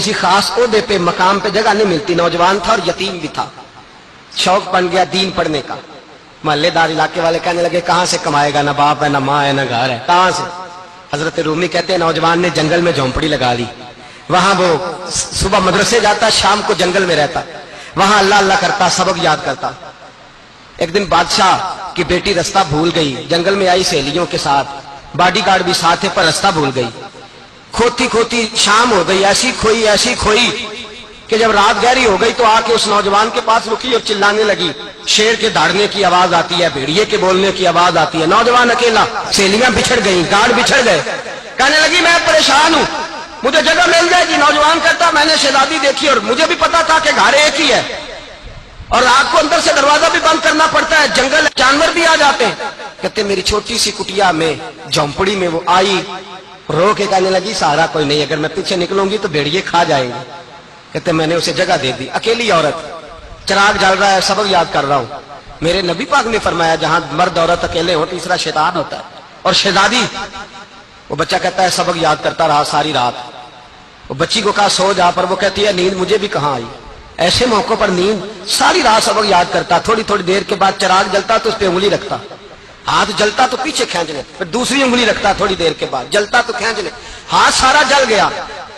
किसी खास ओहदे पे मकाम पे जगह नहीं मिलती, नौजवान था और यतीम भी था, शौक बन गया दीन पढ़ने का। मोहल्लेदार इलाके वाले कहने लगे कहां से कमाएगा, ना बाप है ना माँ है ना घर है, कहां से। हजरत रूमी कहते हैं नौजवान ने जंगल में झोंपड़ी लगा ली, वहां वो सुबह मदरसे जाता, शाम को जंगल में रहता, वहां अल्लाह अल्लाह करता, सबक याद करता। एक दिन बादशाह की बेटी रास्ता भूल गई, जंगल में आई सहेलियों के साथ, बॉडीगार्ड भी साथ है, पर रास्ता भूल गई। खोती खोती शाम हो गई, ऐसी खोई कि जब रात गहरी हो गई तो आके उस नौजवान के पास रुकी और चिल्लाने लगी। शेर के दौड़ने की आवाज आती है, भेड़िए के बोलने की आवाज आती है। नौजवान अकेला, सहेलियां बिछड़ गई, गार्ड बिछड़ गए। कहने लगी मैं परेशान हूं, मुझे जगह मिल जाएगी। नौजवान कहता मैंने शहजादी देखी और मुझे भी पता था कि घर एक ही है और रात को अंदर से दरवाजा भी बंद करना पड़ता है, जंगल जानवर भी आ जाते हैं। कहते मेरी छोटी सी कुटिया में झोंपड़ी में वो आई, रो के कहने लगी सहारा कोई नहीं, अगर मैं पीछे निकलूंगी तो भेड़िए खा जाएंगे। कहते मैंने उसे जगह दे दी। अकेली औरत, चिराग जल रहा है, सबक याद कर रहा हूं। मेरे नबी पाक ने फरमाया जहां मर्द औरत अकेले हो तीसरा शैतान होता है। और शहजादी, वो बच्चा कहता है सबक याद करता रहा सारी रात। वो बच्ची को कहा सो जा, पर वो कहती है नींद मुझे भी कहां आई। ऐसे मौकों पर नींद, सारी रात सबक याद करता, थोड़ी थोड़ी देर के बाद चिराग जलता तो उस पर उंगली रखता, हाथ जलता तो पीछे खींच ले, फिर दूसरी उंगली रखता, थोड़ी देर के बाद जलता तो खींच ले, हाथ सारा जल गया।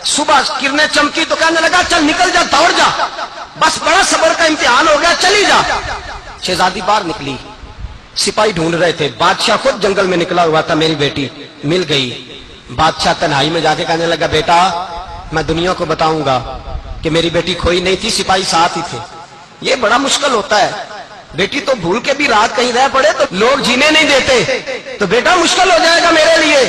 सुबह किरणें चमकी तो कहने लगा चल निकल जा, दौड़ जा, बस बड़ा सब्र का इम्तिहान हो गया, चली जा। शहजादी बाहर निकली, सिपाही ढूंढ रहे थे, बादशाह खुद जंगल में निकला हुआ था, मेरी बेटी मिल गई। बादशाह तन्हाई में जाके कहने लगा बेटा मैं दुनिया को बताऊंगा कि मेरी बेटी खोई नहीं थी, सिपाही साथ ही थे। ये बड़ा मुश्किल होता है, बेटी तो भूल के भी रात कहीं रह पड़े तो लोग जीने नहीं देते, तो बेटा मुश्किल हो जाएगा मेरे लिए।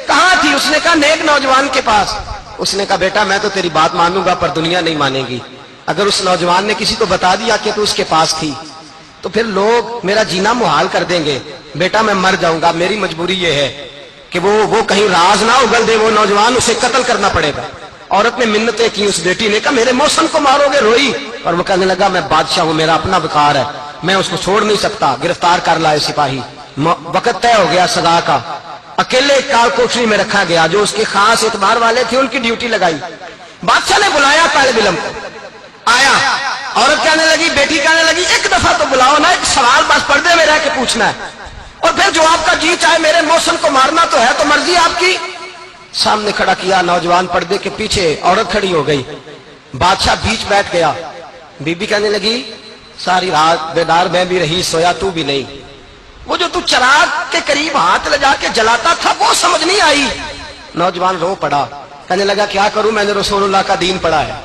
कहां थी? उसने कहा नेक नौजवान के पास। उसने कहा बेटा मैं तो तेरी बात मानूंगा पर दुनिया नहीं मानेगी। अगर उस नौजवान ने किसी को बता दिया कि तू उसके पास थी तो फिर लोग मेरा जीना मुहाल कर देंगे। बेटा मैं मर जाऊंगा, मेरी मजबूरी ये है कि वो कहीं राज ना उगल दे वो नौजवान, उसे कत्ल करना पड़ेगा। औरत ने मिन्नतें की, उस बेटी ने कहा मेरे मौसम को मारोगे, रोई। और वो कहने लगा मैं बादशाह हूं, मेरा अपना वकार है, मैं उसको छोड़ नहीं सकता। गिरफ्तार कर लाए सिपाही। वक्त तय हो गया सजा का, अकेले काल कोठरी में रखा गया। जो उसके खास एतबार वाले थे उनकी ड्यूटी लगाई। बादशाह ने बुलाया तालिब इल्म को, आया। औरत कहने लगी, बेटी कहने लगी एक दफा तो बुलाओ ना, एक सवाल बस पर्दे में रह के पूछना है और फिर जो आपका जी चाहे, मेरे मौसम को मारना तो है तो मर्जी आपकी। सामने खड़ा किया, नौजवान पर्दे के पीछे, औरत खड़ी हो गई। बादशाह बीच बैठ गया। बीबी कहने लगी सारी रात बेदार मैं भी रही, सोया तू भी नहीं। वो जो तू चिराग के करीब हाथ लगा के जलाता था वो समझ नहीं आई। नौजवान रो पड़ा, कहने लगा क्या करूं, मैंने रसूलुल्लाह का दीन पढ़ा है,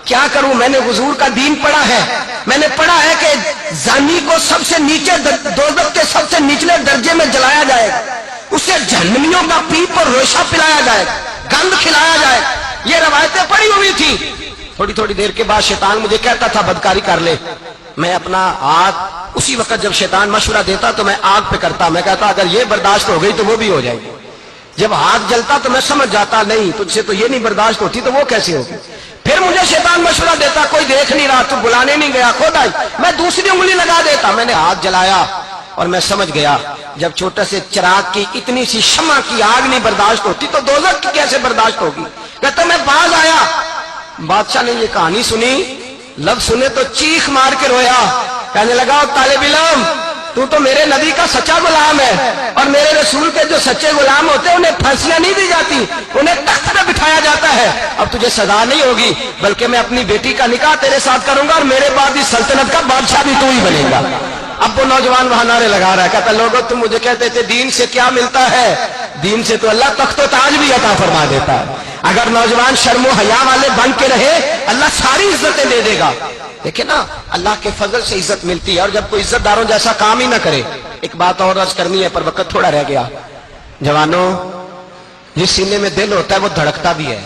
क्या करूं, मैंने हुजूर का दीन पढ़ा है। मैंने पढ़ा है कि जानी को सबसे नीचे दोज़ख के सबसे निचले दर्जे में जलाया जाएगा, उसे जहन्नमियों का पीप और रोशा पिलाया जाएगा, गंध खिलाया जाएगा। ये रवायतें पड़ी हुई थी। थोड़ी थोड़ी देर के बाद शैतान मुझे कहता था बदकारी कर ले, मैं अपना हाथ उसी वक्त जब शैतान मशवरा देता तो मैं आग पे करता, मैं कहता अगर ये बर्दाश्त हो गई तो वो भी हो जाएगी। जब हाथ जलता तो मैं समझ जाता नहीं तुझसे तो ये नहीं बर्दाश्त होती तो वो कैसे होगी। फिर मुझे शैतान मशवरा देता कोई देख नहीं रहा, तू बुलाने नहीं गया, खुद आई, मैं दूसरी उंगली लगा देता। मैंने हाथ जलाया और मैं समझ गया जब छोटे से चिराग की इतनी सी शमा की आग नहीं बर्दाश्त होती तो दोज़ख की कैसे बर्दाश्त होगी। कहता मैं बाज आया। बादशाह ने ये कहानी सुनी, लफ्ज सुने तो चीख मार के रोया, कहने लगा तालिब इल्म तू तो मेरे नबी का सच्चा गुलाम है और मेरे रसूल के जो सच्चे गुलाम होते हैं उन्हें फांसियां नहीं दी जाती, उन्हें तख्त पे बिठाया जाता है। अब तुझे सजा नहीं होगी बल्कि मैं अपनी बेटी का निकाह तेरे साथ करूंगा और मेरे बाद इस सल्तनत का बादशाह भी तू ही बनेगा। अब वो नौजवान वहां नारे लगा रहा है, कहता लोगों तुम मुझे कहते थे दीन से क्या मिलता है, दीन से तो अल्लाह तख्त व ताज भी अता फरमा देता है। अगर नौजवान शर्मो हया वाले बन के रहे अल्लाह सारी इज्जतें दे देगा। देखिए ना अल्लाह के फजल से इज्जत मिलती है और जब कोई इज्जतदारों जैसा काम ही ना करे। एक बात और अर्ज करनी है पर वक्त थोड़ा रह गया। जवानों, जिस सीने में दिल होता है वो धड़कता भी है।